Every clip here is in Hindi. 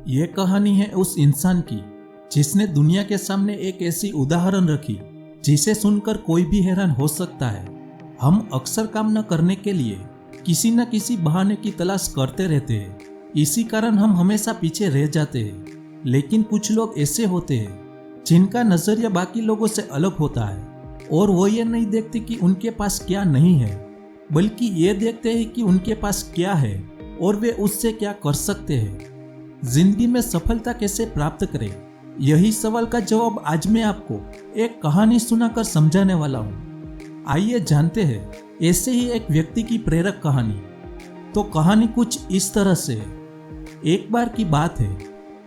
ये कहानी है उस इंसान की जिसने दुनिया के सामने एक ऐसी उदाहरण रखी जिसे सुनकर कोई भी हैरान हो सकता है। हम अक्सर काम न करने के लिए किसी न किसी बहाने की तलाश करते रहते हैं, इसी कारण हम हमेशा पीछे रह जाते हैं। लेकिन कुछ लोग ऐसे होते हैं जिनका नजरिया बाकी लोगों से अलग होता है और वो ये नहीं देखते कि उनके पास क्या नहीं है, बल्कि ये देखते हैं कि उनके पास क्या है और वे उससे क्या कर सकते हैं। जिंदगी में सफलता कैसे प्राप्त करें, यही सवाल का जवाब आज मैं आपको एक कहानी सुनाकर समझाने वाला हूँ। आइए जानते हैं ऐसे ही एक व्यक्ति की प्रेरक कहानी। तो कहानी कुछ इस तरह से है। एक बार की बात है,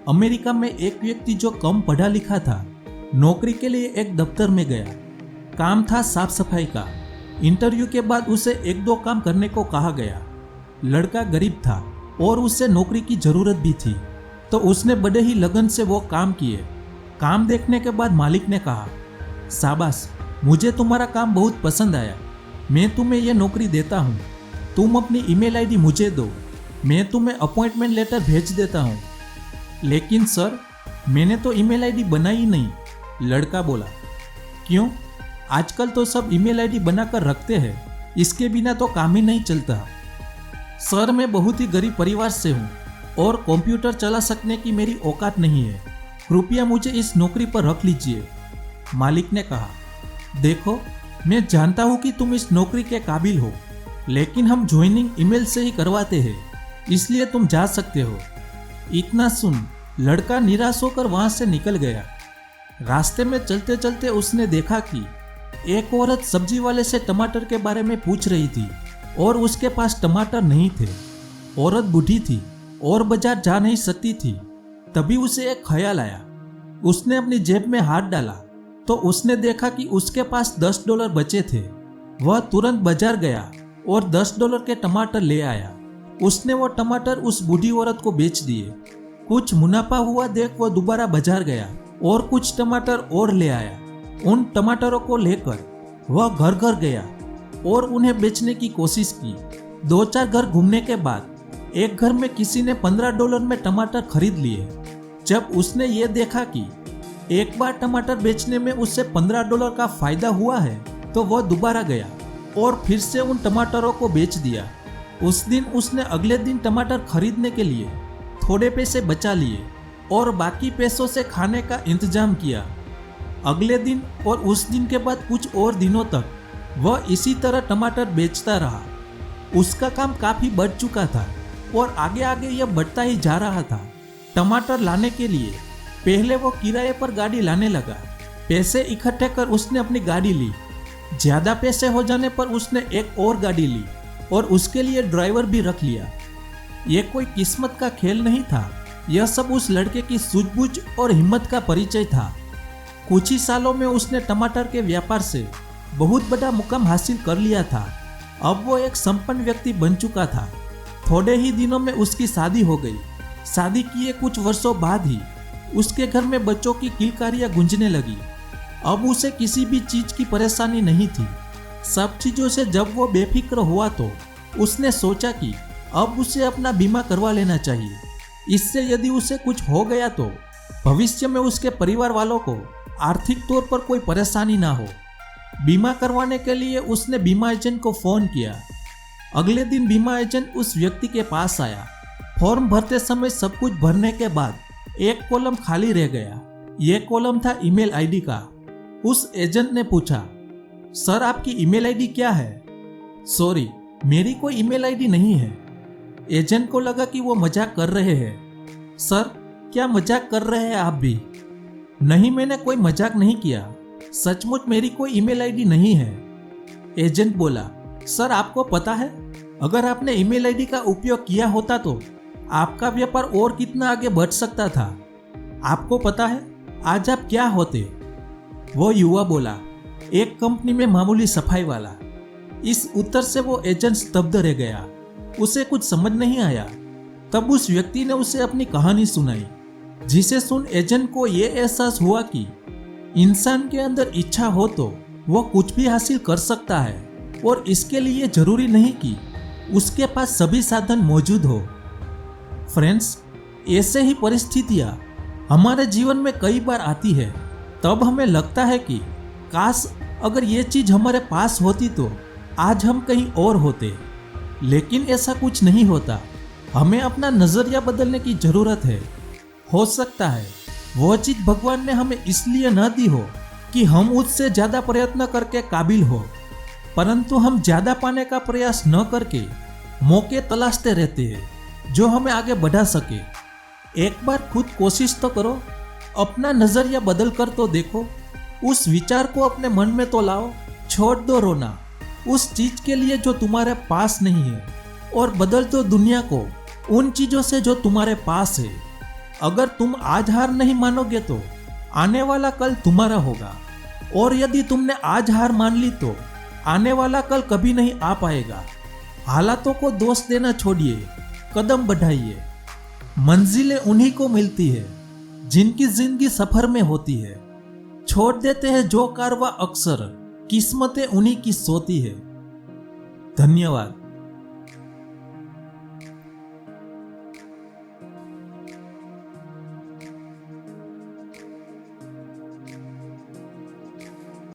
अमेरिका में एक व्यक्ति जो कम पढ़ा लिखा था, नौकरी के लिए एक दफ्तर में गया। काम था साफ सफाई का। इंटरव्यू के बाद उसे एक दो काम करने को कहा गया। लड़का गरीब था और उसे नौकरी की जरूरत भी थी, तो उसने बड़े ही लगन से वो काम किए। काम देखने के बाद मालिक ने कहा, शाबाश, मुझे तुम्हारा काम बहुत पसंद आया, मैं तुम्हें यह नौकरी देता हूँ। तुम अपनी ईमेल आईडी मुझे दो, मैं तुम्हें अपॉइंटमेंट लेटर भेज देता हूँ। लेकिन सर, मैंने तो ईमेल आईडी बनाई नहीं, लड़का बोला। क्यों? आजकल तो सब ईमेल आईडी बनाकर रखते हैं, इसके बिना तो काम ही नहीं चलता। सर, मैं बहुत ही गरीब परिवार से हूँ और कंप्यूटर चला सकने की मेरी औकात नहीं है, कृपया मुझे इस नौकरी पर रख लीजिए। मालिक ने कहा, देखो, मैं जानता हूँ कि तुम इस नौकरी के काबिल हो, लेकिन हम ज्वाइनिंग ईमेल से ही करवाते हैं, इसलिए तुम जा सकते हो। इतना सुन लड़का निराश होकर वहां से निकल गया। रास्ते में चलते चलते उसने देखा कि एक औरत सब्जी वाले से टमाटर के बारे में पूछ रही थी और उसके पास टमाटर नहीं थे। औरत बूढ़ी थी और बाजार जा नहीं सकती थी। तभी उसे एक ख्याल आया। उसने अपनी जेब में हाथ डाला तो उसने देखा कि उसके पास $10 बचे थे। वह तुरंत बाजार गया और $10 के टमाटर ले आया। उसने वो टमाटर उस बूढ़ी औरत को बेच दिए। कुछ मुनाफा हुआ देख वो दोबारा बाजार गया और कुछ टमाटर और ले आया। उन टमाटरों को लेकर वह घर घर गया और उन्हें बेचने की कोशिश की। 2-4 घर घूमने के बाद एक घर में किसी ने $15 में टमाटर खरीद लिए। जब उसने ये देखा कि एक बार टमाटर बेचने में उससे $15 का फायदा हुआ है, तो वह दोबारा गया और फिर से उन टमाटरों को बेच दिया। उस दिन उसने अगले दिन टमाटर खरीदने के लिए थोड़े पैसे बचा लिए और बाकी पैसों से खाने का इंतजाम किया। अगले दिन और उस दिन के बाद कुछ और दिनों तक वह इसी तरह टमाटर बेचता रहा। उसका काम काफी बढ़ चुका था और आगे आगे यह बढ़ता ही जा रहा था। टमाटर लाने के लिए पहले वो किराए पर गाड़ी लाने लगा। पैसे इकट्ठे कर उसने अपनी गाड़ी ली। ज्यादा पैसे हो जाने पर उसने एक और गाड़ी ली और उसके लिए ड्राइवर भी रख लिया। यह कोई किस्मत का खेल नहीं था, यह सब उस लड़के की सूझबूझ और हिम्मत का परिचय था। कुछ ही सालों में उसने टमाटर के व्यापार से बहुत बड़ा मुकाम हासिल कर लिया था। अब वो एक संपन्न व्यक्ति बन चुका था। थोड़े ही दिनों में उसकी शादी हो गई। शादी किए कुछ वर्षों बाद ही उसके घर में बच्चों की किलकारियां गूंजने लगी। अब उसे किसी भी चीज की परेशानी नहीं थी। सब चीजों से जब वो बेफिक्र हुआ तो उसने सोचा कि अब उसे अपना बीमा करवा लेना चाहिए। इससे यदि उसे कुछ हो गया तो भविष्य में उसके परिवार वालों को आर्थिक तौर पर कोई परेशानी ना हो। बीमा करवाने के लिए उसने बीमा एजेंट को फोन किया। अगले दिन बीमा एजेंट उस व्यक्ति के पास आया। फॉर्म भरते समय सब कुछ भरने के बाद एक कॉलम खाली रह गया। यह कॉलम था ईमेल आईडी का। उस एजेंट ने पूछा, सर, आपकी ईमेल आईडी क्या है? सॉरी, मेरी कोई ईमेल आईडी नहीं है। एजेंट को लगा कि वो मजाक कर रहे हैं। सर, क्या मजाक कर रहे हैं आप भी? नहीं, मैंने कोई मजाक नहीं किया, सचमुच मेरी कोई ईमेल आईडी नहीं है। एजेंट बोला, सर, आपको पता है, अगर आपने ईमेल आईडी का उपयोग किया होता तो आपका व्यापार और कितना आगे बढ़ सकता था। आपको पता है आज आप क्या होते? वो युवा बोला, एक कंपनी में मामूली सफाई वाला। इस उत्तर से वो एजेंट स्तब्ध रह गया। उसे कुछ समझ नहीं आया। तब उस व्यक्ति ने उसे अपनी कहानी सुनाई, जिसे सुन एजेंट को यह एहसास हुआ कि इंसान के अंदर इच्छा हो तो वो कुछ भी हासिल कर सकता है और इसके लिए जरूरी नहीं कि उसके पास सभी साधन मौजूद हो। फ्रेंड्स, ऐसे ही परिस्थितियां हमारे जीवन में कई बार आती है। तब हमें लगता है कि काश अगर ये चीज हमारे पास होती तो आज हम कहीं और होते। लेकिन ऐसा कुछ नहीं होता। हमें अपना नजरिया बदलने की जरूरत है। हो सकता है वो चीज भगवान ने हमें इसलिए न दी हो कि हम उससे ज्यादा प्रयत्न करके काबिल हो, परंतु हम ज्यादा पाने का प्रयास न करके मौके तलाशते रहते हैं जो हमें आगे बढ़ा सके। एक बार खुद कोशिश तो करो, अपना नजरिया बदल कर तो देखो, उस विचार को अपने मन में तो लाओ। छोड़ दो रोना उस चीज के लिए जो तुम्हारे पास नहीं है और बदल दो दुनिया को उन चीजों से जो तुम्हारे पास है। अगर तुम आज हार नहीं मानोगे तो आने वाला कल तुम्हारा होगा, और यदि तुमने आज हार मान ली तो आने वाला कल कभी नहीं आ पाएगा। हालातों को दोष देना छोड़िए, कदम बढ़ाइए। मंजिलें उन्हीं को मिलती है जिनकी जिंदगी सफर में होती है। छोड़ देते हैं जो कारवां अक्सर, किस्मतें उन्हीं की सोती है। धन्यवाद।